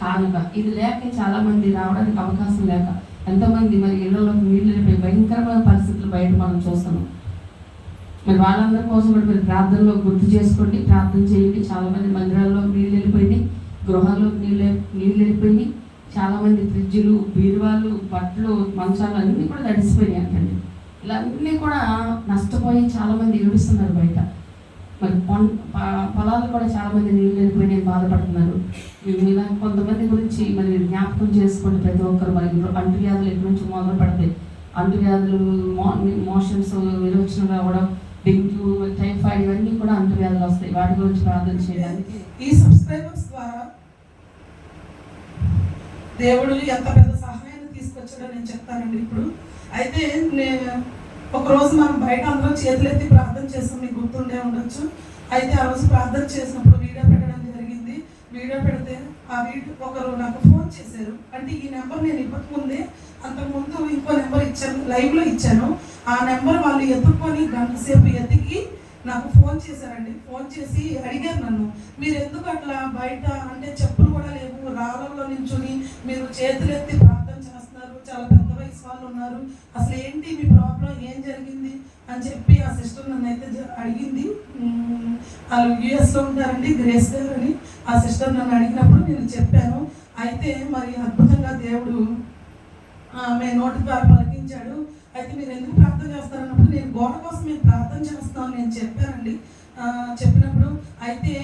కానుక. ఇది లేక చాలామంది రావడానికి అవకాశం లేక ఎంతోమంది మరి ఇళ్లలో నీళ్ళు వెళ్ళిపోయి భయంకరమైన పరిస్థితులు బయట మనం చూస్తున్నాం. మరి వాళ్ళందరి కోసం కూడా మీరు ప్రార్థనలో గుర్తు చేసుకోండి, ప్రార్థన చేయండి. చాలామంది మందిరాల్లో నీళ్ళు వెళ్ళిపోయినాయి, గృహాల్లో నీళ్ళు వెళ్ళిపోయినాయి. చాలామంది ఫ్రిడ్జ్లు, బీరువాళ్ళు, బట్టలు, మంచాలు అన్నీ కూడా తడిసిపోయినాయి అంటండి. ఇలా అన్నీ కూడా నష్టపోయి చాలామంది ఏడుస్తున్నారు బయట. మరి పొలాలు కూడా చాలామంది నీళ్ళు వెళ్ళిపోయినాయి బాధపడుతున్నారు. ఇలా కొంతమంది గురించి మరి జ్ఞాపకం చేసుకోండి ప్రతి ఒక్కరు. మరి అంటువ్యాధులు ఎక్కడి నుంచి మొదలు పడతాయి, అంటువ్యాధులు, మోషన్స్, విరోచన రావడం, డెంగ్యూ, టైఫాయిడ్, ఇవన్నీ కూడా అంటువ్యాధులు వస్తాయి. వాటి గురించి ప్రార్థన చేయడానికి ఈ సబ్స్క్రైబర్స్ ద్వారా దేవుడు ఎంత పెద్ద సహాయాన్ని తీసుకొచ్చాడో నేను చెప్తానండి ఇప్పుడు. అయితే ఒకరోజు మనం బయట అందరం చేతులెత్తి ప్రార్థన చేస్తాం, మీకు గుర్తుండే ఉండొచ్చు. అయితే ఆ రోజు ప్రార్థన చేసినప్పుడు వీడియో పెట్టడం జరిగింది. వీడియో పెడితే ఆ వీడియో ఒకరు నాకు ఫోన్ చేశారు. అంటే ఈ నెంబర్ నేను ఇవ్వకముందే అంతకుముందు ఇంకో నెంబర్ ఇచ్చాను, లైవ్లో ఇచ్చాను. ఆ నెంబర్ వాళ్ళు ఎత్తుక్కొని గంట సేపు ఎత్తికి నాకు ఫోన్ చేశారండి. ఫోన్ చేసి అడిగారు నన్ను, మీరు ఎందుకు అట్లా బయట అంటే చెప్పులు కూడా లేవు, రాళ్ళల్లో నించుని మీరు చేతులెత్తి ప్రార్థన చేస్తున్నారు, చాలా పెద్ద వయసు వాళ్ళు ఉన్నారు, అసలు ఏంటి మీ ప్రాబ్లం, ఏం జరిగింది అని చెప్పి ఆ సిస్టర్ నన్ను అయితే అడిగింది. వాళ్ళు యూఎస్లో ఉంటారండి, గ్రేస్ గారు అని. ఆ సిస్టర్ నన్ను అడిగినప్పుడు నేను చెప్పాను. అయితే మరి అద్భుతంగా దేవుడు ఆమె నోటి ద్వారా పలికించాడు. అయితే మీరు ఎందుకు ప్రార్థన చేస్తారన్నప్పుడు నేను గోడ కోసం మేము ప్రార్థన చేస్తామని నేను చెప్పానండి. చెప్పినప్పుడు అయితే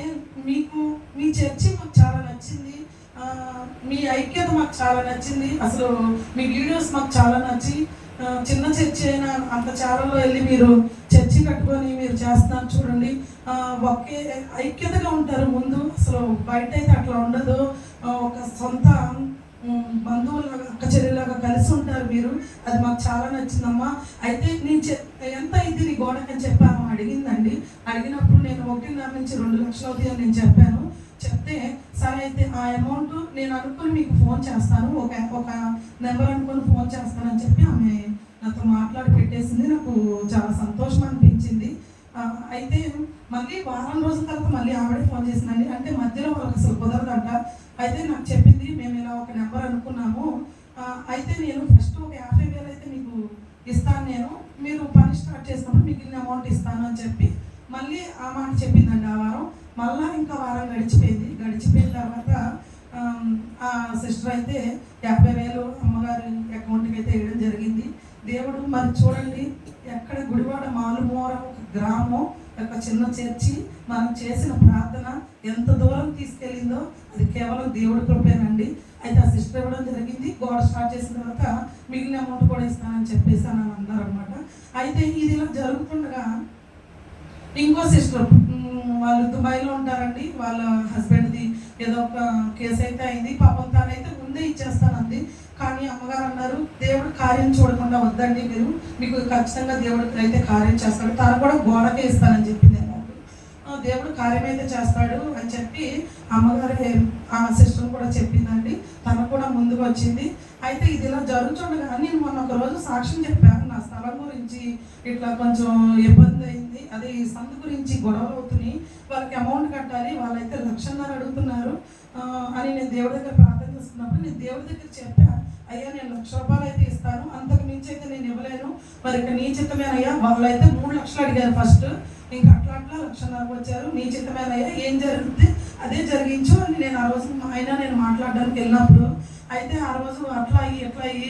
మీకు మీ చర్చి మాకు చాలా నచ్చింది, మీ ఐక్యత మాకు చాలా నచ్చింది, అసలు మీ వీడియోస్ మాకు చాలా నచ్చి, చిన్న చర్చి అయినా అంత చాలలో వెళ్ళి మీరు చర్చి కట్టుకొని మీరు చేస్తున్నారు చూడండి, ఒకే ఐక్యతగా ఉంటారు ముందు. అసలు బయట అయితే అట్లా ఉండదు, ఒక సొంత బంధువులాగా అక్క చెల్లిలాగా కలిసి ఉంటారు మీరు, అది మాకు చాలా నచ్చిందమ్మా. అయితే నేను ఎంత అయింది నీ గోడకి అని చెప్పాను అడిగిందండి. అడిగినప్పుడు నేను 1.5 నుంచి 2 లక్షలు అవుతాయి అని నేను చెప్పాను. చెప్తే సరే అయితే ఆ అమౌంట్ నేను అనుకుని మీకు ఫోన్ చేస్తాను, ఒక నెంబర్ అనుకుని ఫోన్ చేస్తానని చెప్పి ఆమె నాతో మాట్లాడి పెట్టేసింది. నాకు చాలా సంతోషం అనిపించింది. అయితే మళ్ళీ వారం రోజుల తర్వాత మళ్ళీ ఆవిడే ఫోన్ చేసిందండి. అంటే మధ్యలో వాళ్ళకి అసలు కుదరదంట. అయితే నాకు చెప్పింది, మేము ఇలా ఒక నెంబర్ అనుకున్నాము, అయితే నేను ఫస్ట్ ఒక 50,000 అయితే మీకు ఇస్తాను, నేను మీరు పని స్టార్ట్ చేసినప్పుడు మిగిలిన అమౌంట్ ఇస్తాను అని చెప్పి మళ్ళీ ఆ మాట చెప్పిందండి. ఆ వారం మళ్ళీ ఇంకా వారం గడిచిపోయింది. గడిచిపోయిన తర్వాత ఆ సిస్టర్ అయితే 50,000 అమ్మగారి అకౌంట్కి అయితే వేయడం జరిగింది. దేవుడు మరి చూడండి, ఎక్కడ గుడివాడ మాలుమూర ఒక గ్రామం, ఒక చిన్న చర్చి మనం చేసిన ప్రార్థన ఎంత దూరం తీసుకెళ్ళిందో అది కేవలం దేవుడి కృపేనండి. అయితే ఆ సిస్టర్ ఇవ్వడం జరిగింది. గోడ స్టార్ట్ చేసిన తర్వాత మిగిలిన అమౌంట్ కూడా ఇస్తానని చెప్పేసి అని అన్నారు అనమాట. అయితే ఇది ఇలా జరుగుతుండగా ఇంకో సిస్టర్, వాళ్ళు దుబాయ్లో ఉంటారండి, వాళ్ళ హస్బెండ్ది ఏదో ఒక కేసు అయితే అయింది. పాపం తానైతే ముందే ఇచ్చేస్తానంది. కానీ అమ్మగారు అన్నారు, దేవుడు కార్యం చూడకుండా వద్దండి, మీకు ఖచ్చితంగా దేవుడు అయితే కార్యం చేస్తాడు, తను కూడా గోడకే ఇస్తానని చెప్పింది అమౌంట్. దేవుడు కార్యం అయితే చేస్తాడు అని చెప్పి అమ్మగారు ఆ సిస్టర్ కూడా చెప్పిందండి. తను కూడా ముందుకు వచ్చింది. అయితే ఇది ఇలా జరుగుతుండగా నేను మొన్న ఒక రోజు సాక్ష్యం చెప్పాను, నా స్థలం గురించి ఇట్లా కొంచెం ఇబ్బంది అయింది, అదే ఈ సందు గురించి గొడవలు అవుతున్నాయి, వాళ్ళకి అమౌంట్ కట్టాలి, వాళ్ళైతే 1,00,000 అడుగుతున్నారు అని నేను దేవుడి దగ్గర ప్రార్థన చేస్తున్నప్పుడు నేను దేవుడి దగ్గర చెప్పాను, అయ్యా నేను 1,00,000 రూపాయలు అయితే ఇస్తాను, అంతకు మించి అయితే నేను ఇవ్వలేను, మరి ఇక నీ చిత్తమేనయ్యా. వాళ్ళైతే 3 లక్షలు అడిగారు ఫస్ట్, ఇంకా అట్లా 1,00,000 వచ్చారు, నీ చిత్తమేనయ్యా, ఏం జరుగుతుంది అదే జరిగించు అని నేను ఆ రోజు నేను మాట్లాడడానికి వెళ్ళినప్పుడు, అయితే ఆ రోజు అట్లా అయ్యి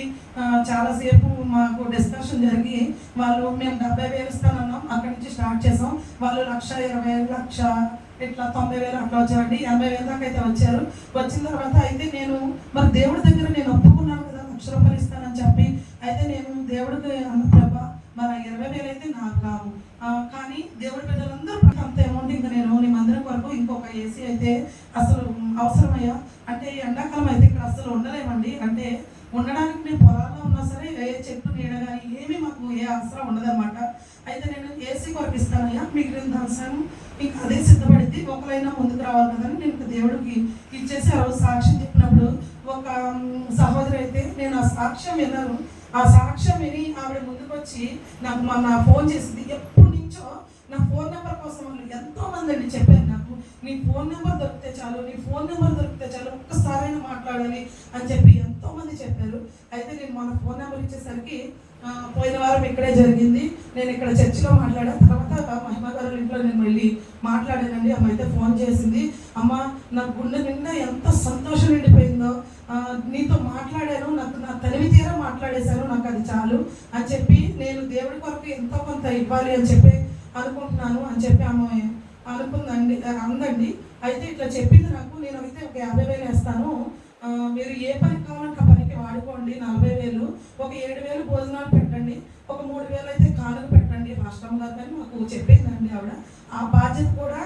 చాలాసేపు మాకు డిస్కషన్ జరిగి వాళ్ళు మేము 70,000 ఇస్తానన్నాం, అక్కడి నుంచి స్టార్ట్ చేసాం. వాళ్ళు 1,20,000 ఇట్లా 90,000 అట్లా వచ్చారండి. 80,000 దాకా అయితే వచ్చారు. వచ్చిన తర్వాత అయితే నేను మరి దేవుడి దగ్గర నేను ఒప్పుకున్నాను కదా 1,00,000 రూపాయలు ఇస్తానని చెప్పి, అయితే నేను దేవుడికి అన్న ప్రభా మరి 20,000 అయితే నాకు కావు, కానీ దేవుడి బిడ్డలందరూ అంత అమౌంట్ ఇంకా నేను నీ మందిరం వరకు ఇంకొక ఏసీ అయితే అసలు అవసరమయ్యా, అంటే ఎండాకాలం అయితే ఇక్కడ అసలు ఉండలేమండి, అంటే ఉండడానికి మేము పొలాల్లో ఉన్నా సరే ఏ చెట్టు నీడ కానీ ఏమీ మాకు ఏ అవసరం ఉండదన్నమాట. అయితే నేను ఏసీ కొరకు ఇస్తానయ్యా, మిగిలిన అవసరం ఇంకా అదే సిద్ధపడింది, ఒకరైనా ముందుకు రావాలి కదా నేను దేవుడికి ఇచ్చేసి ఆ రోజు సాక్ష్యం చెప్పినప్పుడు ఒక సహోదరి అయితే నేను ఆ సాక్ష్యం విన్నాను. ఆ సాక్ష్యం విని ఆవిడ ముందుకు వచ్చి నాకు మొన్న ఫోన్ చేసింది. ఎప్పటి నుంచో నా ఫోన్ నెంబర్ కోసం వాళ్ళు ఎంతో మంది అండి చెప్పారు నాకు, నీ ఫోన్ నెంబర్ దొరికితే చాలు, నీ ఫోన్ నెంబర్ దొరికితే చాలు, ఒక్కసారైనా మాట్లాడాలి అని చెప్పి ఎంతోమంది చెప్పారు. అయితే నేను మన ఫోన్ నెంబర్ ఇచ్చేసరికి పోయిన వారం ఇక్కడే జరిగింది. నేను ఇక్కడ చర్చిలో మాట్లాడా. తర్వాత మహిమ గారి ఇంట్లో నేను వెళ్ళి మాట్లాడానండి. అమ్మ అయితే ఫోన్ చేసింది. అమ్మ నా గుండె నిండా ఎంత సంతోషం నిండిపోయిందో, నీతో మాట్లాడాను, నా తనివి తీరా మాట్లాడేశాను, నాకు అది చాలు అని చెప్పి, నేను దేవుడి కొరకు ఎంతో కొంత ఇవ్వాలి అని చెప్పి అనుకుంటున్నాను అని చెప్పి ఆమె అందండి. అయితే ఇట్లా చెప్పింది నాకు. నేను అయితే ఒక 50,000 వేస్తాను, మీరు ఏ పనికి కావాలంటే ఆ పనికి వాడుకోండి, 40,000, ఒక 7,000 భోజనాలు పెట్టండి, ఒక 3,000 అయితే కానుక పెట్టండి రాష్ట్రం గారు అని మాకు చెప్పిందండి ఆవిడ. ఆ బాధ్యత కూడా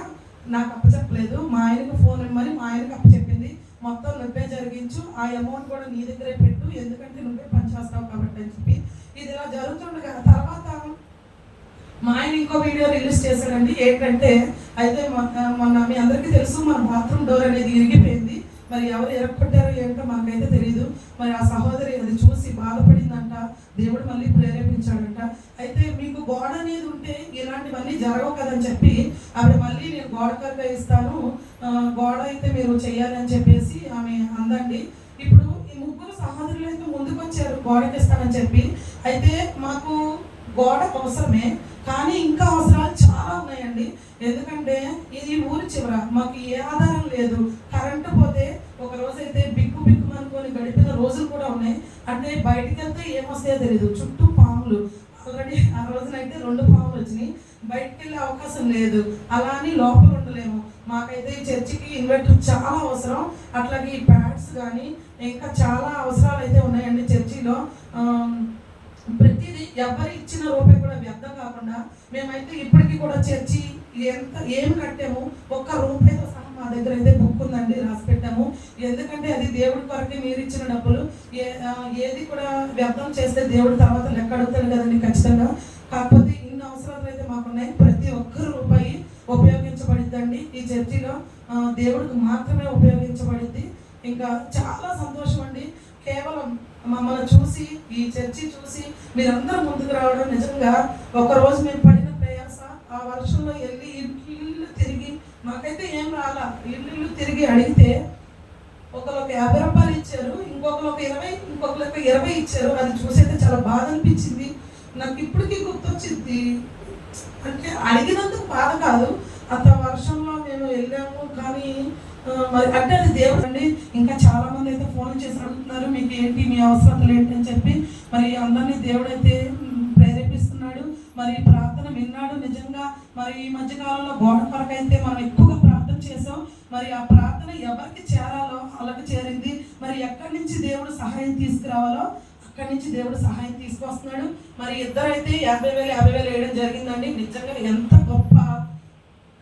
నాకు అప్పచెప్పలేదు, మా ఆయనకు ఫోన్ ఇమ్మని మా ఆయనకు అప్పచెప్పింది. మొత్తం నువ్వే జరిగించు, ఆ అమౌంట్ కూడా నీ దగ్గరే పెట్టు, ఎందుకంటే నువ్వే పనిచేస్తావు కాబట్టి అని చెప్పి ఇది ఇలా జరుగుతుండగా తర్వాత మా ఆయన ఇంకో వీడియో రిలీజ్ చేశాడండి. ఏంటంటే అయితే మొన్న మీ అందరికీ తెలుసు, మన బాత్రూమ్ డోర్ అనేది ఇరిగిపోయింది. మరి ఎవరు ఎరగొట్టారో ఏంటో మాకైతే తెలియదు. మరి ఆ సహోదరి అది చూసి బాధపడిందంట, దేవుడు మళ్ళీ ప్రేరేపించాడంట. అయితే మీకు గోడ అనేది ఉంటే ఇలాంటివన్నీ జరగవు కదని చెప్పి ఆవిడ మళ్ళీ నేను గోడ కనుక ఇస్తాను, గోడ అయితే మీరు చెయ్యాలి అని చెప్పేసి ఆమె అందండి. ఇప్పుడు ఈ ముగ్గురు సహోదరులు అయితే ముందుకు వచ్చారు గోడకి ఇస్తానని చెప్పి. అయితే మాకు గోడ అవసరమే, కానీ ఇంకా అవసరాలు చాలా ఉన్నాయండి. ఎందుకంటే ఇది ఊరి చివర, మాకు ఏ ఆధారం లేదు. కరెంటు పోతే ఒక రోజు అయితే బిక్కు అనుకొని గడిపిన రోజులు కూడా ఉన్నాయి. అంటే బయటికి వెళ్తే ఏమొస్తాయో తెలియదు, చుట్టూ పాములు. ఆల్రెడీ ఆ రోజునైతే 2 పాములు వచ్చినాయి. బయటికి వెళ్ళే అవకాశం లేదు, అలా అని లోపల ఉండలేము. మాకైతే ఈ చర్చికి ఇన్వర్టర్ చాలా అవసరం. అట్లాగే ఈ ప్యాడ్స్ కానీ ఇంకా చాలా అవసరాలు అయితే ఉన్నాయండి చర్చిలో. ప్రతిదీ ఎవరు ఇచ్చిన రూపాయి కూడా వ్యర్థం కాకుండా మేమైతే ఇప్పటికీ కూడా చర్చి ఏమి కట్టాము, ఒక్క రూపాయితో సహా మా దగ్గర అయితే బుక్ ఉందండి, రాసి పెట్టాము. ఎందుకంటే అది దేవుడి కొరకే మీరు ఇచ్చిన డబ్బులు. ఏది కూడా వ్యర్థం చేస్తే దేవుడి తర్వాత లెక్క అడుగుతాడు కదండి ఖచ్చితంగా. కాకపోతే ఇన్ని అవసరాలు అయితే మాకున్నాయి. ప్రతి ఒక్క రూపాయి ఉపయోగించబడిద్దండి ఈ చర్చిలో, దేవుడికి మాత్రమే ఉపయోగించబడిద్ది. ఇంకా చాలా సంతోషం అండి. కేవలం మమ్మల్ని చూసి, ఈ చర్చి చూసి మీరందరూ ముందుకు రావడం నిజంగా ఒకరోజు మేము పడిన ప్రయాస, ఆ వర్షంలో వెళ్ళి ఇల్లు తిరిగి, మాకైతే ఏం రాలా, ఇల్లు తిరిగి అడిగితే ఒకరికి 50 రూపాయలు ఇచ్చారు, ఇంకొకరికి 20, ఇంకొకరికి 20 ఇచ్చారు. అది చూసైతే చాలా బాధ అనిపించింది. నాకు ఇప్పటికీ గుర్తొచ్చింది. అంటే అడిగినందుకు బాధ కాదు, అంత వర్షంలో మేము వెళ్ళాము. కానీ మరి అంటే అది దేవుడు అండి. ఇంకా చాలా మంది అయితే ఫోన్ చేసి అడుగుతున్నారు, మీకు ఏంటి, మీ అవసరాలు ఏంటి అని చెప్పి. మరి అందరినీ దేవుడైతే ప్రేరేపిస్తున్నాడు. మరి ప్రార్థన విన్నాడు నిజంగా. మరి ఈ మధ్యకాలంలో గోడ కొరకు అయితే మనం ఎక్కువగా ప్రార్థన చేసాం. మరి ఆ ప్రార్థన ఎవరికి చేరాలో వాళ్ళకి చేరింది. మరి ఎక్కడి నుంచి దేవుడు సహాయం తీసుకురావాలో అక్కడి నుంచి దేవుడు సహాయం తీసుకొస్తున్నాడు. మరి ఇద్దరైతే 50,000 వేయడం జరిగిందండి. నిజంగా ఎంత గొప్ప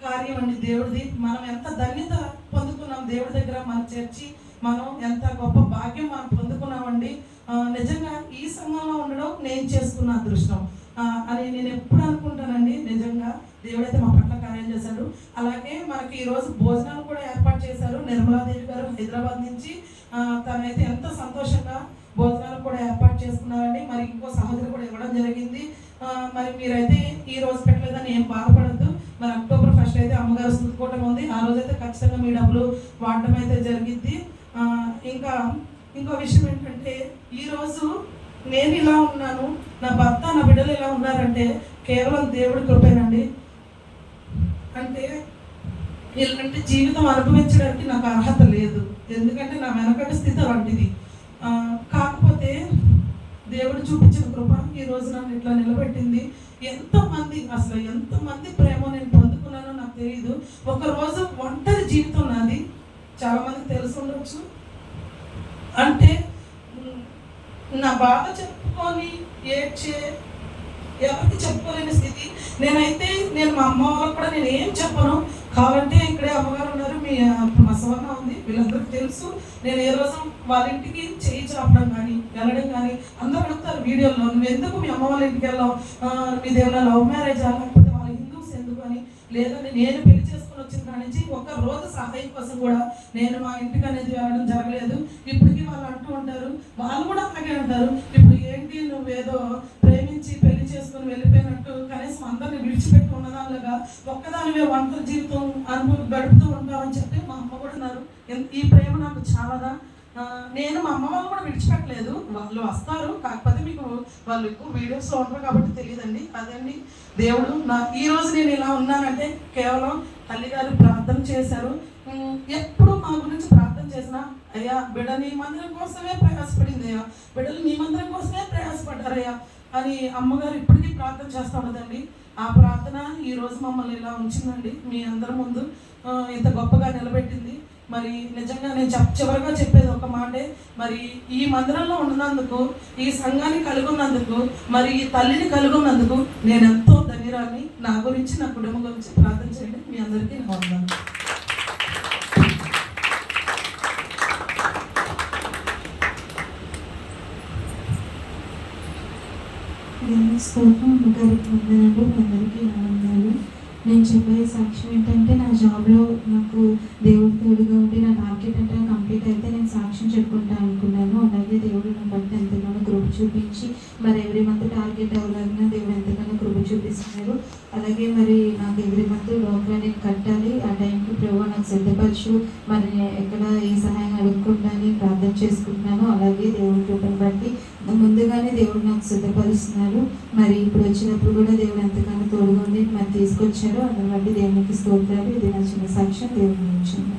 కార్యం అండి దేవుడిది. మనం ఎంత ధన్యత పొందుకున్నాం దేవుడి దగ్గర, మన చర్చి మనం ఎంత గొప్ప భాగ్యం మనం పొందుకున్నామండి. నిజంగా ఈ సంఘంలో ఉండడం నేను చేసుకున్న అదృష్టం అని నేను ఎప్పుడు అనుకుంటానండి. నిజంగా దేవుడైతే మా పట్ల కార్యం చేశాడు. అలాగే మనకి ఈరోజు భోజనాలు కూడా ఏర్పాటు చేశారు నిర్మలాదేవి గారు హైదరాబాద్ నుంచి. తనైతే ఎంత సంతోషంగా భోజనాలు కూడా ఏర్పాటు చేసుకున్నారండి. మరి ఇంకో సహోదరు కూడా ఇవ్వడం జరిగింది. మరి మీరైతే ఈ రోజు పెట్టలేదని ఏం బాధపడద్దు. మరి అక్టోబర్ 1 అయితే అమ్మగారు స్తుతికోవటం ఉంది. ఆ రోజైతే ఖచ్చితంగా మీ డబ్బులు వాడటం అయితే జరిగిద్ది. ఇంకా ఇంకో విషయం ఏంటంటే, ఈరోజు నేను ఇలా ఉన్నాను, నా భర్త నా బిడ్డలు ఇలా ఉన్నారంటే కేవలం దేవుడి కృపేనండి. అంటే ఇలాంటి జీవితం అనుభవించడానికి నాకు అర్హత లేదు, ఎందుకంటే నా వెనకటి స్థితి అలాంటిది. కాకపోతే దేవుడు చూపించిన కృప ఈరోజు నన్ను ఇట్లా నిలబెట్టింది. ఎంతమంది ప్రేమ నేను పొందుకున్నానో నాకు తెలియదు. ఒకరోజు ఒంటరి జీవితం నాది, చాలా మందికి తెలిసి ఉండొచ్చు. అంటే నా బాధ చెప్పుకొని ఏడ్చే, ఎవరికి చెప్పుకోలేని స్థితి. నేను మా అమ్మ వాళ్ళకి కూడా నేను ఏం చెప్పను. కావాలంటే ఇక్కడే అమ్మగారు ఉన్నారు, మా సవర్ణ ఉంది, వీళ్ళందరికీ తెలుసు. నేను ఏ రోజు వాళ్ళ ఇంటికి చేయి చాపడం కానీ వెళ్ళడం కానీ అందరూ అడుగుతారు వీడియోలో, నువ్వు ఎందుకు మీ అమ్మ వాళ్ళ ఇంటికి వెళ్ళావు, మీదేమైనా లవ్ మ్యారేజ్ లేకపోతే వాళ్ళ హిందూస్ ఎందుకు అని. లేదండి, నేను పెళ్లి చేసుకుని వచ్చిన కాడి నుంచి ఒక్క రోజు సహాయం కోసం కూడా నేను మా ఇంటికి అనేది వెళ్ళడం జరగలేదు. ఇప్పటికీ వాళ్ళు అంటూ ఉంటారు, వాళ్ళు కూడా అలాగే అంటారు, ఇప్పుడు ఏంటి నువ్వేదో ప్రేమించి పెళ్లి చేసుకుని వెళ్ళిపోయినట్టు కనీసం అందరిని విడిచిపెట్టి ఉన్నదానిలాగా ఒక్కదానివే ఒంటరి జీవితం గడుపుతూ ఉంటావు నాకు చాలాగా. నేను మా అమ్మ వాళ్ళు కూడా విడిచిపెట్టలేదు, వాళ్ళు వస్తారు, కాకపోతే మీకు వాళ్ళు ఎక్కువ వీడియోస్లో ఉంటారు కాబట్టి తెలియదండి. అదండి దేవుడు ఈ రోజు నేను ఇలా ఉన్నానంటే కేవలం తల్లిగారు ప్రార్థన చేశారు. ఎప్పుడు మా గురించి ప్రార్థన చేసినా, అయ్యా బిడ్డ నీ మందిరం కోసమే ప్రయాసపడింది అయ్యా, బిడ్డలు నీ మందిరం కోసమే ప్రయాసపడ్డారయ్యా అని అమ్మగారు ఇప్పటికీ ప్రార్థన చేస్తూ ఉండదండి. ఆ ప్రార్థన ఈరోజు మమ్మల్ని ఇలా ఉంచిందండి, మీ అందరి ముందు ఇంత గొప్పగా నిలబెట్టింది. మరి నిజంగా నేను చివరిగా చెప్పేది ఒక మాటే, మరి ఈ మందిరంలో ఉన్నందుకు, ఈ సంఘాన్ని కలిగి ఉన్నందుకు, మరి ఈ తల్లిని కలిగి ఉన్నందుకు నేను ఎంతో ధన్యురాలిని. నా గురించి, నా కుటుంబం గురించి ప్రార్థన చేయండి. మీ అందరికీ నా వందనాలు. స్తోత్రం గారికి వందనాలు, అందరికీ నా వందనాలు. నేను చెప్పే సాక్ష్యం ఏంటంటే, నా జాబ్లో నాకు దేవుడు తోడుగా ఉండి నా టార్గెట్ అంటే కంప్లీట్ అయితే నేను సాక్ష్యం చెప్పుకుంటా అనుకున్నాను. అలాగే దేవుడు నా బట్టి ఎంతగానో కృప చూపించి మరి ఎవ్రీ మంత్ టార్గెట్ అవ్వలేకపోయినా దేవుడు ఎంతగానో కృప చూపిస్తున్నారు. అలాగే మరి నాకు ఎవ్రీ మంత్ లోపల నేను కట్టాలి, ఆ టైంకి ప్రభు నాకు సిద్ధపరచు, మరి ఎక్కడ ఏ సహాయం అడుగుకుండా ప్రార్థన చేసుకుంటున్నాను. అలాగే దేవుడి కృపను బట్టి ముందుగానే దేవుడు నాకు సిద్ధపరుస్తున్నారు. మరి ఇప్పుడు వచ్చినప్పుడు కూడా దేవుడు ఎంతగానో తోడుగా ఉండి మరి తీసుకొచ్చారు. అందుని బట్టి దేవునికి స్తోత్రాలు. ఇది నా చిన్న సాక్ష్యం. దేవుడిని ఉంచాను.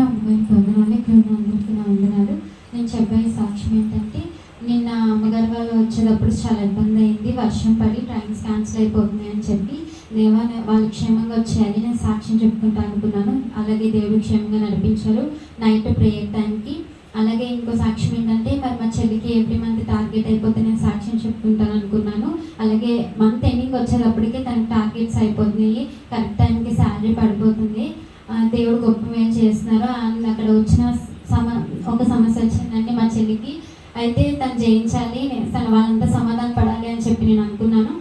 అమ్మగారికి వందనాలు, ఇక్కడ అందరికీ నా వందనాలు. నేను చెప్పే సాక్ష్యం ఏంటంటే, నిన్న అమ్మగారు వాళ్ళు వచ్చేటప్పుడు చాలా ఇబ్బంది అయింది, వర్షం పడి ట్రైన్స్ క్యాన్సిల్ అయిపోతున్నాయి అని చెప్పి దేవా వాళ్ళు క్షేమంగా వచ్చేయాలి నేను సాక్ష్యం చెప్పుకుంటా అనుకున్నాను. అలాగే దేవుడు క్షేమంగా నడిపించారు నైట్ ప్రేయర్ టైంకి. అలాగే ఇంకో సాక్ష్యం ఏంటంటే, మరి మా చెల్లికి ఎవ్రీ మంత్ టార్గెట్ అయిపోతే నేను సాక్ష్యం చెప్పుకుంటాను అనుకున్నాను. అలాగే మంత్ ఎండింగ్ వచ్చేటప్పటికే తనకి టార్గెట్స్ అయిపోతున్నాయి, కరెక్ట్ టైంకి శాలరీ పడిపోతుంది. దేవుడు గొప్ప మేలు చేస్తున్నారు. అండ్ అక్కడ వచ్చిన ఒక సమస్య వచ్చిందండి మా చెల్లికి. అయితే తను జయించాలి, తన వాళ్ళంతా సమాధానం పడాలి అని చెప్పి నేను అనుకున్నాను.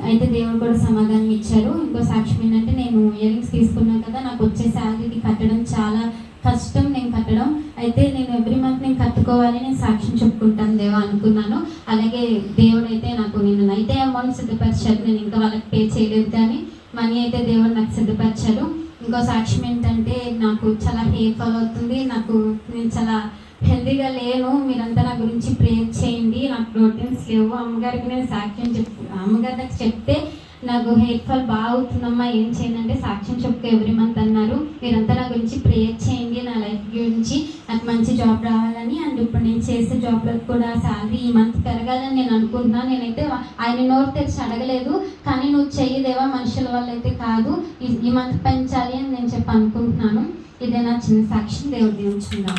అయితే దేవుడు కూడా సమాధానం ఇచ్చారు. ఇంకో సాక్ష్యం ఏంటంటే, నేను ఇయర్ రింగ్స్ తీసుకున్నాను కదా, నాకు వచ్చే శాలరీకి కట్టడం చాలా కష్టం నేను కట్టడం. అయితే నేను ఎవ్రీ మంత్ నేను కట్టుకోవాలి, నేను సాక్ష్యం చెప్పుకుంటాను దేవా అనుకున్నాను. అలాగే దేవుడు అయితే నాకు నేను అయితే అమౌంట్ సిద్ధపరిచారు. నేను ఇంకా వాళ్ళకి పే చేయలేదు, కానీ మనీ అయితే దేవుడు నాకు సిద్ధపరిచారు. ఇంకో సాక్ష్యం ఏంటంటే, నాకు చాలా హెయిర్ ఫాల్ అవుతుంది, నేను చాలా హెల్తీగా లేను, మీరంతా నా గురించి ప్రేయర్ చేయండి, నాకు ప్రోటీన్స్ లేవు. అమ్మగారికి నేను సాక్ష్యం అమ్మగారు నాకు చెప్తే నాకు హెయిర్ ఫాల్ బాగా అవుతుందమ్మా, ఏం చేయండి సాక్ష్యం చెప్పుకో ఎవ్రీ మంత్ అన్నారు. మీరంతా నా గురించి ప్రేయర్ చేయండి, నా లైఫ్ గురించి, నాకు మంచి జాబ్ రావాలని. అండ్ ఇప్పుడు నేను చేసే జాబ్లో కూడా శాలరీ ఈ మంత్ పెరగాలని నేను అనుకుంటున్నాను. నేనైతే ఆయన నోరు తెరిచి అడగలేదు, కానీ నువ్వు చెయ్యదేవా, మనుషుల వల్ల అయితే కాదు, ఈ మంత్ పెంచాలి అని నేను అనుకుంటున్నాను. ఇదే నా చిన్న సాక్ష్యం. దేవుడు దీవించుకుందాం.